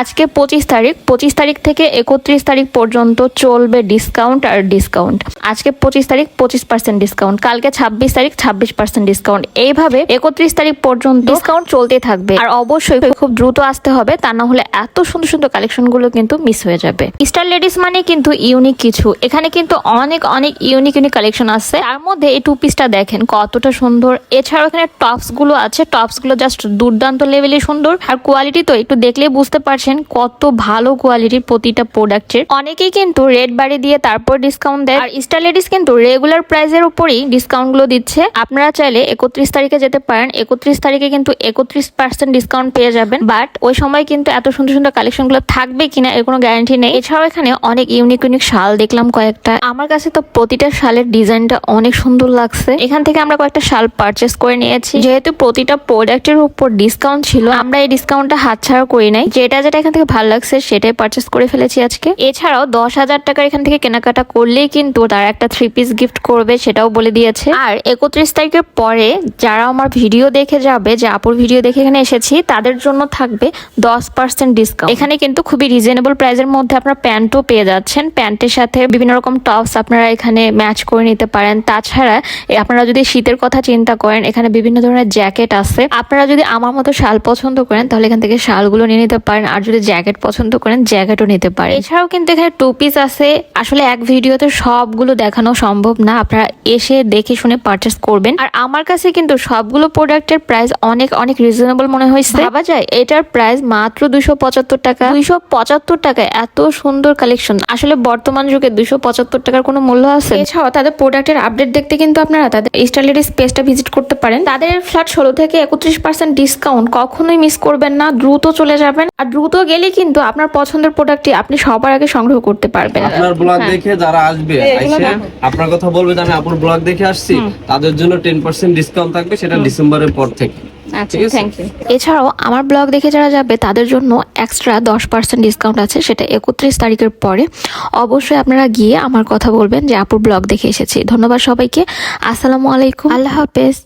আজকে 25 তারিখ, 25 তারিখ থেকে 31 তারিখ পর্যন্ত চলবে ডিসকাউন্ট আর ডিসকাউন্ট। আজকে 25 তারিখ 25% ডিসকাউন্ট, কালকে 26 তারিখ 26% ডিসকাউন্ট, এইভাবে 31 তারিখ পর্যন্ত ডিসকাউন্ট চলতে থাকবে। আর অবশ্যই খুব দ্রুত আসতে হবে, তা না হলে এত সুন্দর সুন্দর কালেকশন গুলো কিন্তু মিস হয়ে যাবে। স্টার লেডিস মানে কিন্তু ইউনিক কিছু, এখানে কিন্তু অনেক অনেক ইউনিক ইউনিক কালেকশন আছে। তার মধ্যে এই টু পিসটা দেখেন কতটা সুন্দর। এছাড়াও এখানে টপস গুলো আছে, টপস গুলো জাস্ট দুর্দান্ত লেভেলে সুন্দর। আর কোয়ালিটি তো একটু দেখলেই বুঝতে পারছেন কত ভালো কোয়ালিটির প্রতিটা প্রোডাক্টের। অনেকেই কিন্তু রেট বাড়ি দিয়ে তারপর ডিসকাউন্ট দেয়, আর স্টার লেডিস কিন্তু রেগুলার প্রাইসের উপরেই ডিসকাউন্ট গুলো দিচ্ছে। আপনারা চাইলে 31 তারিখে যেতে পারেন, 31 তারিখে কিন্তু 31% ডিসকাউন্ট পেয়ে যাবেন। বাট ওই সময় কিন্তু এত সুন্দর সুন্দর কালেকশন গুলো থাকবে কিনা এর কোনো গ্যারান্টি নেই। এছাড়াও এখানে অনেক ইউনিক ইউনিক শাল দেখলাম কয়েকটা। আমার কাছে তো প্রতিটা শালের ডিজাইনটা অনেক সুন্দর লাগছে। এখান থেকে আমরা কয়েকটা শাল পারচেস করে নিয়েছি। যেহেতু প্রতিটা প্রোডাক্টের উপর ডিসকাউন্ট ছিল, আমরা এই ডিসকাউন্টটা হাতছাড়া করি নাই। যেটা যেটা এখান থেকে ভালো লাগছে সেটাই পারচেস করে ফেলেছি আজকে। এছাড়াও 10,000 টাকার এখান থেকে কেনাকাটা করলেই কিন্তু তারা একটা 3 পিস গিফট করবে, সেটাও বলে দিয়েছে। আর 31 তারিখের পরে যারা আমার ভিডিও দেখে যাবে, যে আপুর ভিডিও দেখে এখানে এসেছি, তাদের জন্য থাকবে 10% ডিসকাউন্ট। এখানে কিন্তু খুবই রিজনেবল প্রাইসের মধ্যে আপনারা প্যান্টও পেয়ে যাচ্ছেন। প্যান্টের সাথে বিভিন্ন রকম টপস আপনারা এখানে ম্যাচ করে নিতে পারেন। তাছাড়া আপনারা যদি শীতের কথা চিন্তা করেন, এখানে বিভিন্ন ধরনের জ্যাকেট আছে। আপনারা যদি আমার মতো শাল পছন্দ করেন তাহলে এখান থেকে শালগুলো নিয়ে নিতে পারেন, আর যদি জ্যাকেট পছন্দ করেন জ্যাকেটও নিতে পারেন। এছাড়াও কিন্তু এখানে 2 পিস আছে। আসলে এক ভিডিওতে সবগুলো দেখানো সম্ভব না, আপনারা এসে দেখে শুনে পারচেস করবেন। আর আমার কাছে কিন্তু সবগুলো প্রোডাক্টের প্রাইস অনেক অনেক রিজনেবল মনে হয়েছে। ভাবা যায় এটার প্রাইস মাত্র 275 টাকা। 275 টাকায় এত সুন্দর কালেকশন, আসলে বর্তমান যুগে 275 টাকার কোনো মূল্য আছে? এছাড়াও তাদের প্রোডাক্টের আপডেট দেখতে কিন্তু আপনারা তাদের স্টার লেডিস পেজটা ভিজিট করতে পারেন। তাদের ফ্ল্যাট 16 থেকে 31% ডিসকাউন্ট কখনোই মিস করবেন না, দ্রুত চলে যাবেন। আর দ্রুত গেলে কিন্তু আপনার পছন্দের প্রোডাক্টটি আপনি সবার আগে সংগ্রহ করতে পারবেন। আপনার ব্লগ দেখে যারা আসবে আপনার কথা বলবে যে আমি আপুর ব্লগ দেখে আসছি, তাদের জন্য 10% ডিসকাউন্ট থাকবে, সেটা ডিসেম্বরের পর থেকে। এছাড়াও আমার ব্লগ দেখে যারা যাবে তাদের জন্য এক্সট্রা 10% ডিসকাউন্ট আছে, সেটা 31 তারিখের পরে। অবশ্যই আপনারা গিয়ে আমার কথা বলবেন যে আপুর ব্লগ দেখে এসেছি। ধন্যবাদ সবাইকে, আসসালামু আলাইকুম, আল্লাহ হাফেজ।